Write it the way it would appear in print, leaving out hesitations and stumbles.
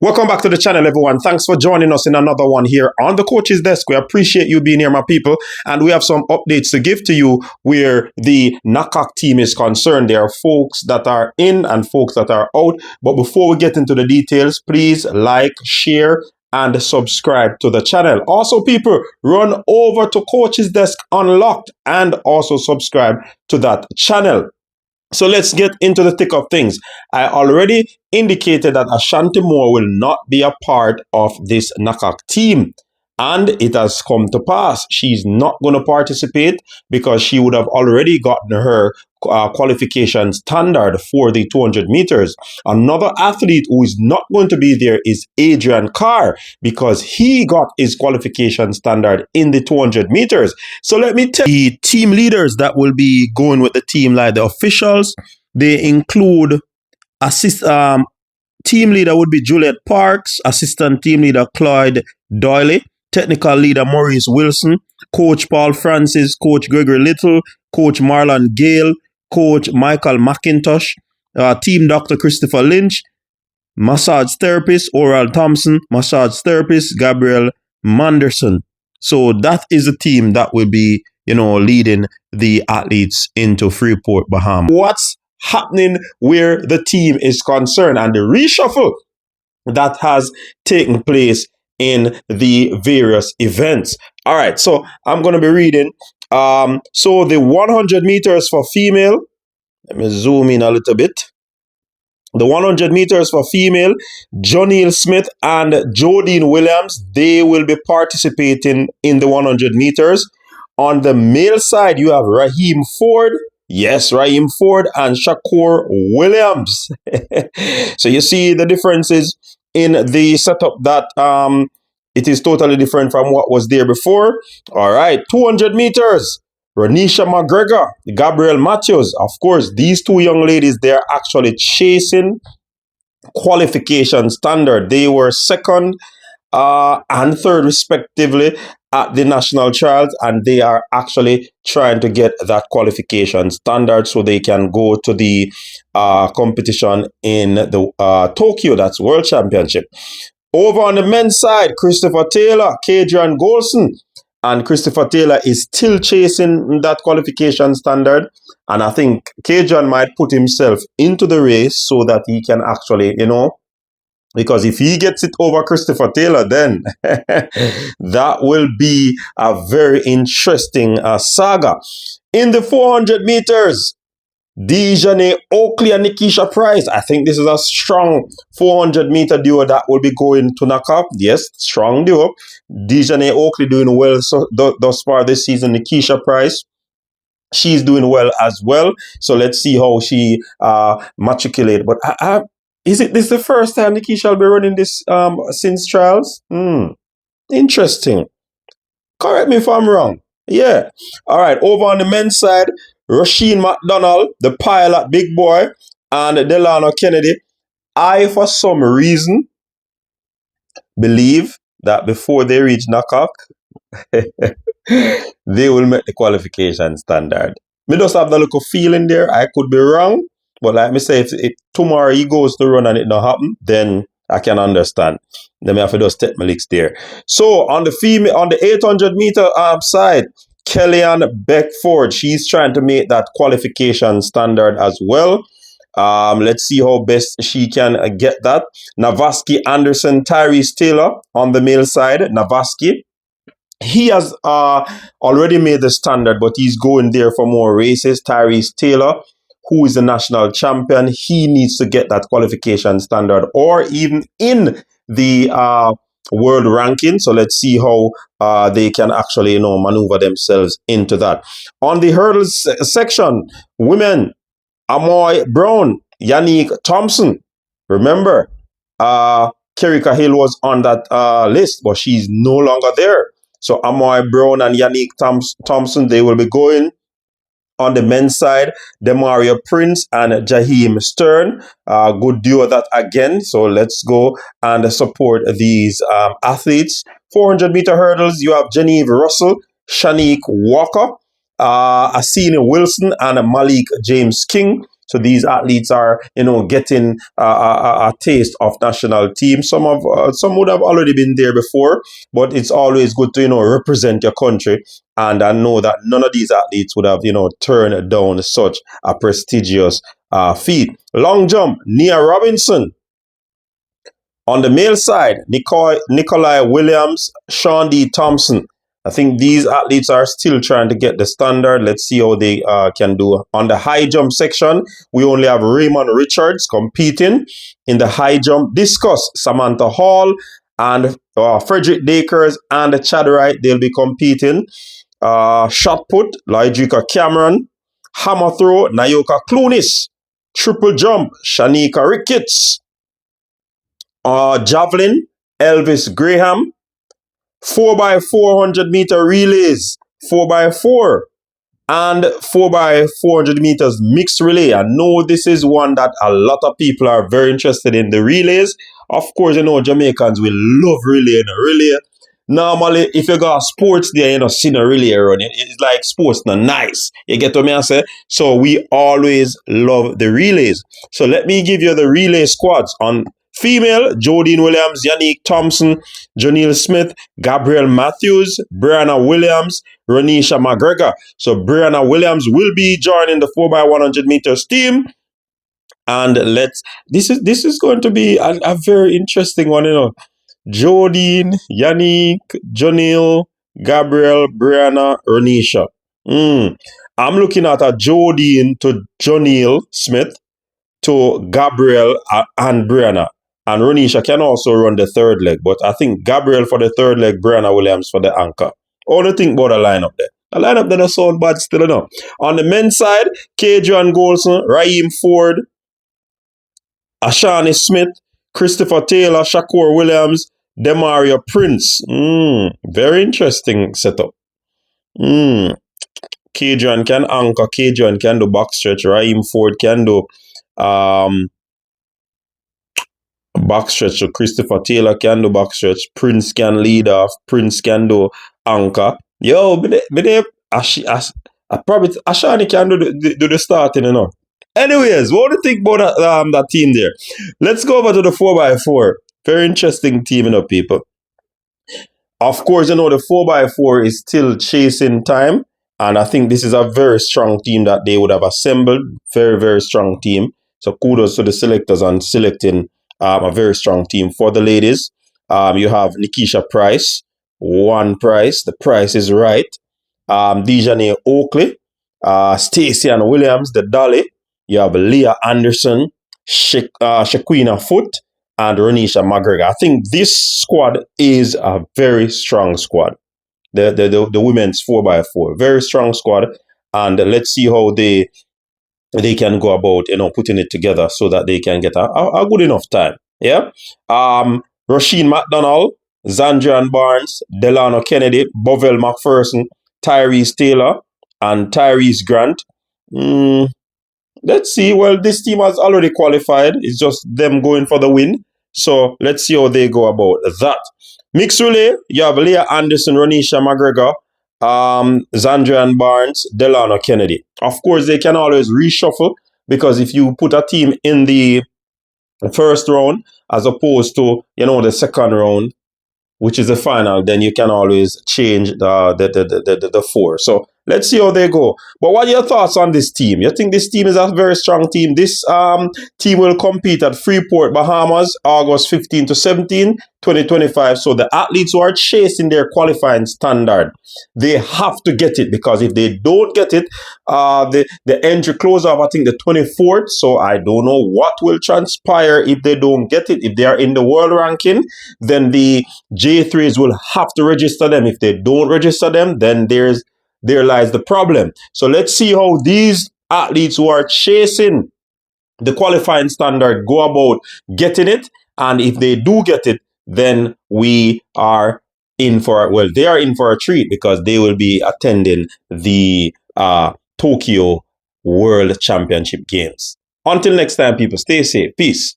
Welcome back to the channel, everyone. Thanks for joining us in another one here on the coach's desk. We appreciate you being here, my people. And we have some updates to give to you where the NACAC team is concerned. There are folks that are in and folks that are out. But before we get into the details, please like, share, and subscribe to the channel. Also, people, run over to Coach's Desk Unlocked and also subscribe to that channel. So let's get into the thick of things. I already indicated that Ashanti Moore will not be a part of this NACAC team. And it has come to pass. She's not going to participate because she would have already gotten her qualification standard for the 200 meters. Another athlete who is not going to be there is Adrian Carr because he got his qualification standard in the 200 meters. So let me tell you, the team leaders that will be going with the team, like the officials, they include team leader would be Juliet Parks, assistant team leader Clyde Doyley, technical leader Maurice Wilson, coach Paul Francis, coach Gregory Little, coach Marlon Gale, coach Michael McIntosh, team Dr. Christopher Lynch, massage therapist Oral Thompson, massage therapist Gabriel Manderson. So that is the team that will be, leading the athletes into Freeport, Bahamas. What's happening where the team is concerned and the reshuffle that has taken place in the various events. All right, so I'm going to be reading. So the 100 meters for female, let me zoom in a little bit. The 100 meters for female, Jonelle Smith and Jodine Williams, they will be participating in the 100 meters. On the male side, you have Raheem Ford. Yes, Raheem Ford and Shakur Williams. So you see the differences in the setup that it is totally different from what was there before. All right, 200 meters. Renisha McGregor, Gabrielle Matthews. Of course, these two young ladies, they're actually chasing qualification standard. They were second and third respectively at the national trials, and they are actually trying to get that qualification standard so they can go to the competition in the Tokyo, that's World Championship. Over on the men's side, Christopher Taylor, Kadrian Golson, and Christopher Taylor is still chasing that qualification standard. And I think Kadrian might put himself into the race so that he can actually, because if he gets it over Christopher Taylor, then that will be a very interesting saga. In the 400 meters, Dejanay Oakley and Nikisha Price. I think this is a strong 400 meter duo that will be going to NACAC. Yes, strong duo. Dejanay Oakley doing well thus far this season. Nikisha Price, she's doing well as well. So let's see how she matriculates. But is this the first time Nikisha will be running this since trials? Interesting. Correct me if I'm wrong. Yeah. All right. Over on the men's side, Rasheen McDonald, the pilot, big boy, and Delano Kennedy. I, for some reason, believe that before they reach NACAC, they will make the qualification standard. Me just have the little feeling there. I could be wrong, but like me say, if tomorrow he goes to run and it not happen, then I can understand. Then me have to just take my licks there. So on the 800 meter side, Kellyanne Beckford, she's trying to make that qualification standard as well. Let's see how best she can get that. Navaski Anderson, Tyrese Taylor on the male side. Navaski, he has already made the standard, but he's going there for more races. Tyrese Taylor, who is the national champion, he needs to get that qualification standard or even in the world ranking. So let's see how they can actually, maneuver themselves into that. On the hurdles section, women, Amoy Brown, Yannick Thompson. Remember, Kerricka Hill was on that list, but she's no longer there. So Amoy Brown and Yannick Thompson, they will be going. On the men's side, Demario Prince and Jaheim Stern. Good duo that again. So let's go and support these athletes. 400 meter hurdles, you have Genevieve Russell, Shanique Walker, Asina Wilson, and Malik James King. So these athletes are, getting a taste of national team. Some would have already been there before, but it's always good to, represent your country. And I know that none of these athletes would have, turned down such a prestigious feat. Long jump, Nia Robinson. On the male side, Nikolai Williams, Sean D. Thompson. I think these athletes are still trying to get the standard. Let's see how they can do. On the high jump section, we only have Raymond Richards competing. In the high jump discus, Samantha Hall and Frederick Dakers and Chad Wright, they'll be competing. Shot put, Lydrika Cameron. Hammer throw, Nayoka Clunis. Triple jump, Shanika Ricketts. Javelin, Elvis Graham. 4x400 meter relays, 4x4, and 4x400 meters mixed relay. I know this is one that a lot of people are very interested in, the relays. Of course, Jamaicans will love relay. Relay, normally, if you got sports there, see a relay run. It's like sports, not nice. You get what I say? So we always love the relays. So let me give you the relay squads. On female, Jodine Williams, Yannick Thompson, Janelle Smith, Gabrielle Matthews, Brianna Williams, Ronisha McGregor. So Brianna Williams will be joining the 4x100 meters team. And this is going to be a very interesting one, Jodine, Yannick, Janelle, Gabrielle, Brianna, Ronisha. I'm looking at a Jodine to Janelle Smith to Gabrielle and Brianna. And Ronisha can also run the third leg, but I think Gabrielle for the third leg, Brianna Williams for the anchor. All the think about the lineup there. The lineup doesn't sound bad still enough. On the men's side, Kadrian Golson, Raheem Ford, Ashani Smith, Christopher Taylor, Shakur Williams, Demario Prince. Very interesting setup. Kadrian can anchor, Kadrian can do backstretch, Raheem Ford can do backstretch, so Christopher Taylor can do backstretch, Prince can lead off, Prince can do anchor. Ashani can do the starting, Anyways, what do you think about that team there? Let's go over to the 4x4. Very interesting team, people. Of course, the 4x4 is still chasing time. And I think this is a very strong team that they would have assembled. Very, very strong team. So kudos to the selectors on selecting a very strong team. For the ladies, you have Nikisha Price, one Price. The price is right. Dejanae Oakley, Stacey Ann Williams, the Dolly. You have Leah Anderson, Shaquina Foot, and Ronisha McGregor. I think this squad is a very strong squad. The women's 4x4, very strong squad. And let's see how they can go about, putting it together so that they can get a good enough time. Yeah. Rasheen McDonald, Zandrian Barnes, Delano Kennedy, Bovell McPherson, Tyrese Taylor, and Tyrese Grant. Let's see. Well, this team has already qualified. It's just them going for the win. So let's see how they go about that. Mixed relay, you have Leah Anderson, Ronisha McGregor, Zandrian Barnes, Delano Kennedy. Of course, they can always reshuffle, because if you put a team in the first round as opposed to, the second round, which is the final, then you can always change the four. So let's see how they go. But what are your thoughts on this team? You think this team is a very strong team? This team will compete at Freeport, Bahamas, August 15 to 17, 2025. So the athletes who are chasing their qualifying standard, they have to get it, because if they don't get it, the entry closes off, I think, the 24th. So I don't know what will transpire if they don't get it. If they are in the world ranking, then the J3s will have to register them. If they don't register them, then there lies the problem. So let's see how these athletes who are chasing the qualifying standard go about getting it. And if they do get it, then we are in for, they are in for a treat, because they will be attending the Tokyo World Championship Games. Until next time, people, stay safe. Peace.